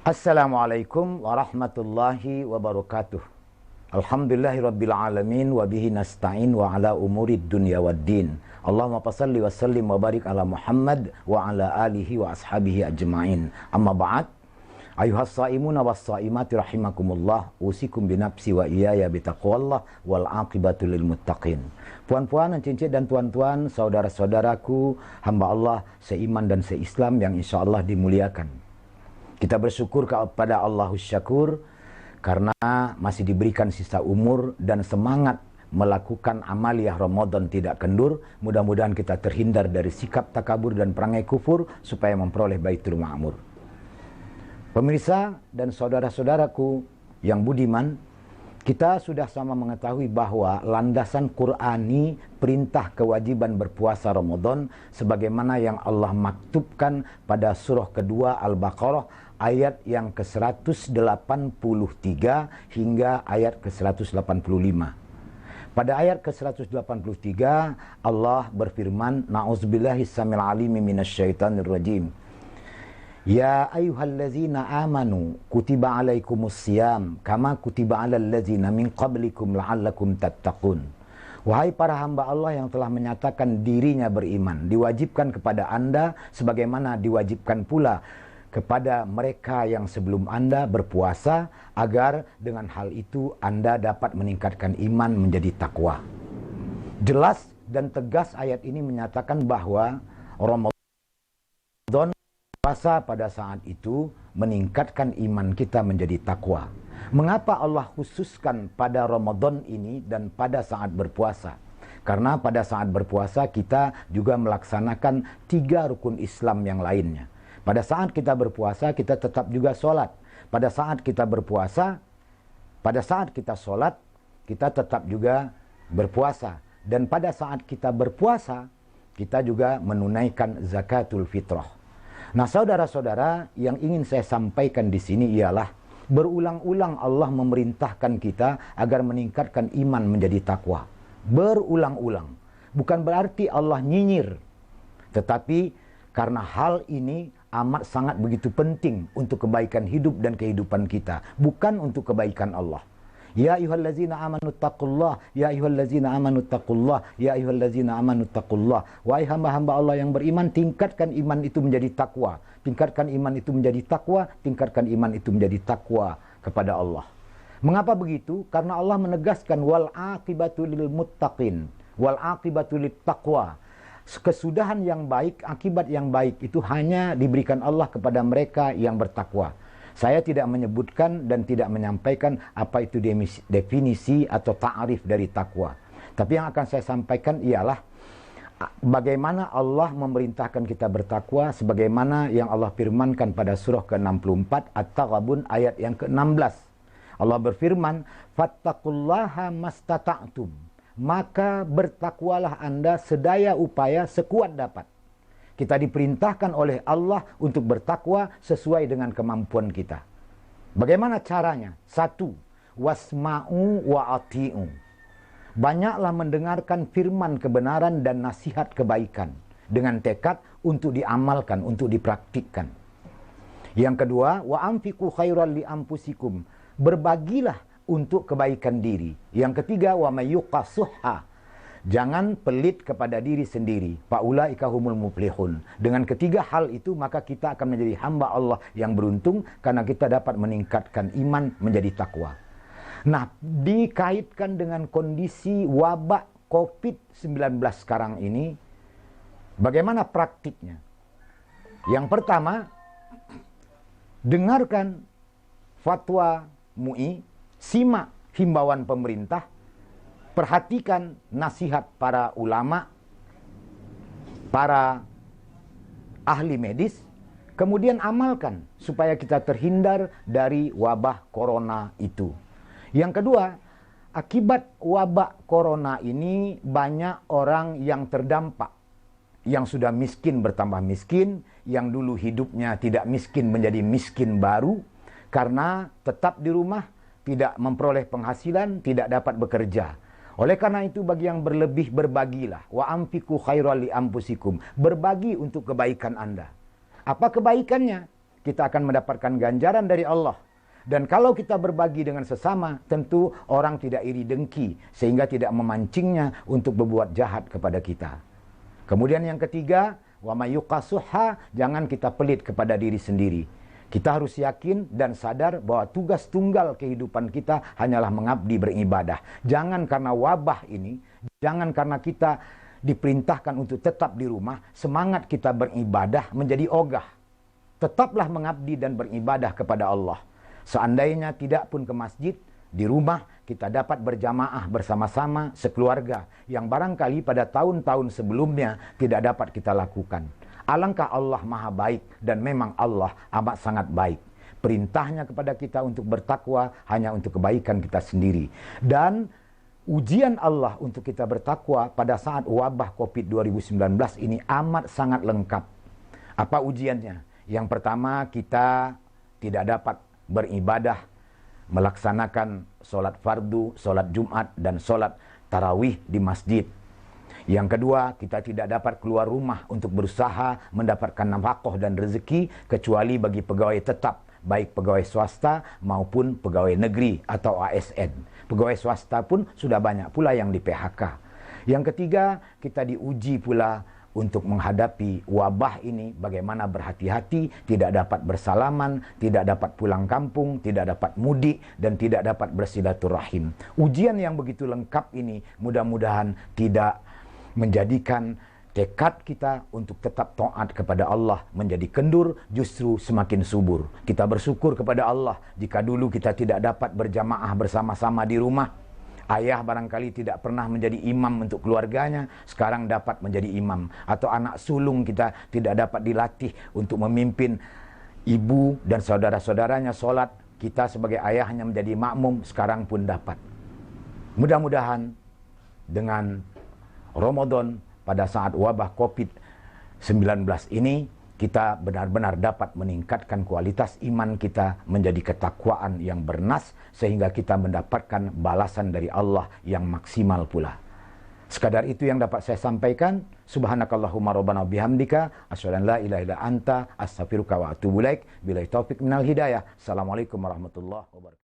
Assalamualaikum warahmatullahi wabarakatuh. Alhamdulillahirabbil alamin wa bihi nasta'in wa ala umurid dunya waddin. Allahumma salli wa sallim wa barik ala Muhammad wa ala alihi wa ashabihi ajma'in. Amma ba'd. Ayuhas saimuna was saimati rahimakumullah, usikum binafsi wa iyaya bitaqwallah wal aqibatu lil muttaqin. Puan-puan, cincin dan tuan-tuan, saudara-saudaraku, hamba Allah seiman dan seislam yang insyaallah dimuliakan. Kita bersyukur kepada Allahus Syakur karena masih diberikan sisa umur dan semangat melakukan amaliyah Ramadan tidak kendur. Mudah-mudahan kita terhindar dari sikap takabur dan perangai kufur supaya memperoleh Baitul Ma'mur. Pemirsa dan saudara-saudaraku yang budiman, kita sudah sama mengetahui bahwa landasan Qur'ani perintah kewajiban berpuasa Ramadan sebagaimana yang Allah maktubkan pada surah kedua Al-Baqarah ayat yang ke-183 hingga ayat ke-185. Pada ayat ke-183 Allah berfirman, Na'udzubillahi samil alimi minasyaitanir rajim. Ya ayyuhallazina amanu kutiba alaikumus siyam kama kutiba alal ladzina min qablikum la'allakum tattaqun. Wahai para hamba Allah yang telah menyatakan dirinya beriman, diwajibkan kepada Anda sebagaimana diwajibkan pula kepada mereka yang sebelum Anda berpuasa, agar dengan hal itu Anda dapat meningkatkan iman menjadi takwa. Jelas dan tegas ayat ini menyatakan bahwa Ramadan, puasa pada saat itu meningkatkan iman kita menjadi takwa. Mengapa Allah khususkan pada Ramadan ini dan pada saat berpuasa? Karena pada saat berpuasa kita juga melaksanakan 3 rukun Islam yang lainnya. Pada saat kita berpuasa, kita tetap juga sholat. Pada saat kita berpuasa, pada saat kita sholat, kita tetap juga berpuasa. Dan pada saat kita berpuasa, kita juga menunaikan zakatul fitrah. Nah, saudara-saudara, yang ingin saya sampaikan di sini ialah berulang-ulang Allah memerintahkan kita agar meningkatkan iman menjadi takwa. Berulang-ulang. Bukan berarti Allah nyinyir. Tetapi karena hal ini amat sangat begitu penting untuk kebaikan hidup dan kehidupan kita, bukan untuk kebaikan Allah. Ya ayyuhallazina amanu taqullah, ya ayyuhallazina amanu taqullah, ya ayyuhallazina amanu taqullah. Wahai hamba-hamba Allah yang beriman, tingkatkan iman itu menjadi takwa. Tingkatkan iman itu menjadi takwa, tingkatkan iman itu menjadi takwa kepada Allah. Mengapa begitu? Karena Allah menegaskan wal aqibatu lil muttaqin, wal aqibatu lit taqwa. Kesudahan yang baik, akibat yang baik itu hanya diberikan Allah kepada mereka yang bertakwa. Saya tidak menyebutkan dan tidak menyampaikan apa itu definisi atau ta'arif dari takwa. Tapi yang akan saya sampaikan ialah bagaimana Allah memerintahkan kita bertakwa sebagaimana yang Allah firmankan pada surah ke-64 At-Taghabun ayat yang ke-16. Allah berfirman, "Fattaqullaha mastata'tum." Maka bertakwalah Anda sedaya upaya sekuat dapat. Kita diperintahkan oleh Allah untuk bertakwa sesuai dengan kemampuan kita. Bagaimana caranya? 1. Wasma'u wa ati'u. Banyaklah mendengarkan firman kebenaran dan nasihat kebaikan dengan tekad untuk diamalkan, untuk dipraktikkan. Yang kedua, wa anfiqu khairan li anfusikum. Berbagilah untuk kebaikan diri. Yang ketiga, wa mayyuqa suhha. Jangan pelit kepada diri sendiri. Faulaika humul muflihun. Dengan ketiga hal itu maka kita akan menjadi hamba Allah yang beruntung karena kita dapat meningkatkan iman menjadi takwa. Nah, dikaitkan dengan kondisi wabak COVID-19 sekarang ini, bagaimana praktiknya? Yang pertama, dengarkan fatwa MUI, simak himbauan pemerintah, perhatikan nasihat para ulama, para ahli medis, kemudian amalkan supaya kita terhindar dari wabah corona itu. Yang kedua, akibat wabah corona ini banyak orang yang terdampak. Yang sudah miskin bertambah miskin, yang dulu hidupnya tidak miskin menjadi miskin baru, karena tetap di rumah, tidak memperoleh penghasilan, tidak dapat bekerja. Oleh karena itu bagi yang berlebih berbagilah. Wa anfiqu khairal li anfusikum. Berbagi untuk kebaikan Anda. Apa kebaikannya? kita akan mendapatkan ganjaran dari Allah. Dan kalau kita berbagi dengan sesama, tentu orang tidak iri dengki, sehingga tidak memancingnya untuk berbuat jahat kepada kita. Kemudian yang ketiga, wa may yuqasuha, jangan kita pelit kepada diri sendiri. Kita harus yakin dan sadar bahwa tugas tunggal kehidupan kita hanyalah mengabdi beribadah. Jangan karena wabah ini, jangan karena kita diperintahkan untuk tetap di rumah, semangat kita beribadah menjadi ogah. Tetaplah mengabdi dan beribadah kepada Allah. Seandainya tidak pun ke masjid, di rumah kita dapat berjamaah bersama-sama sekeluarga yang barangkali pada tahun-tahun sebelumnya tidak dapat kita lakukan. Alangkah Allah maha baik dan memang Allah amat sangat baik. Perintahnya kepada kita untuk bertakwa hanya untuk kebaikan kita sendiri. Dan ujian Allah untuk kita bertakwa pada saat wabah COVID 2019 ini amat sangat lengkap. Apa ujiannya? Yang pertama, kita tidak dapat beribadah, melaksanakan sholat fardu, sholat Jumat, dan sholat tarawih di masjid. Yang kedua, kita tidak dapat keluar rumah untuk berusaha mendapatkan nafkah dan rezeki kecuali bagi pegawai tetap, baik pegawai swasta maupun pegawai negeri atau ASN. Pegawai swasta pun sudah banyak pula yang di PHK. Yang ketiga, kita diuji pula untuk menghadapi wabah ini, bagaimana berhati-hati, tidak dapat bersalaman, tidak dapat pulang kampung, tidak dapat mudik, dan tidak dapat bersilaturahim. Ujian yang begitu lengkap ini mudah-mudahan tidak menjadikan tekad kita untuk tetap taat kepada Allah menjadi kendur, justru semakin subur. Kita bersyukur kepada Allah jika dulu kita tidak dapat berjamaah bersama-sama di rumah. Ayah barangkali tidak pernah menjadi imam untuk keluarganya, sekarang dapat menjadi imam. Atau anak sulung kita tidak dapat dilatih untuk memimpin ibu dan saudara-saudaranya sholat. Kita sebagai ayah hanya menjadi makmum, sekarang pun dapat. Mudah-mudahan dengan Ramadan pada saat wabah COVID-19 ini, kita benar-benar dapat meningkatkan kualitas iman kita menjadi ketakwaan yang bernas, sehingga kita mendapatkan balasan dari Allah yang maksimal pula. Sekadar itu yang dapat saya sampaikan. Subhanakallahumma rabbana bihamdika asyhadu an la ilaha illa anta astaghfiruka wa atubu ilaik. Billahi taufik minal hidayah. Assalamualaikum warahmatullahi wabarakatuh.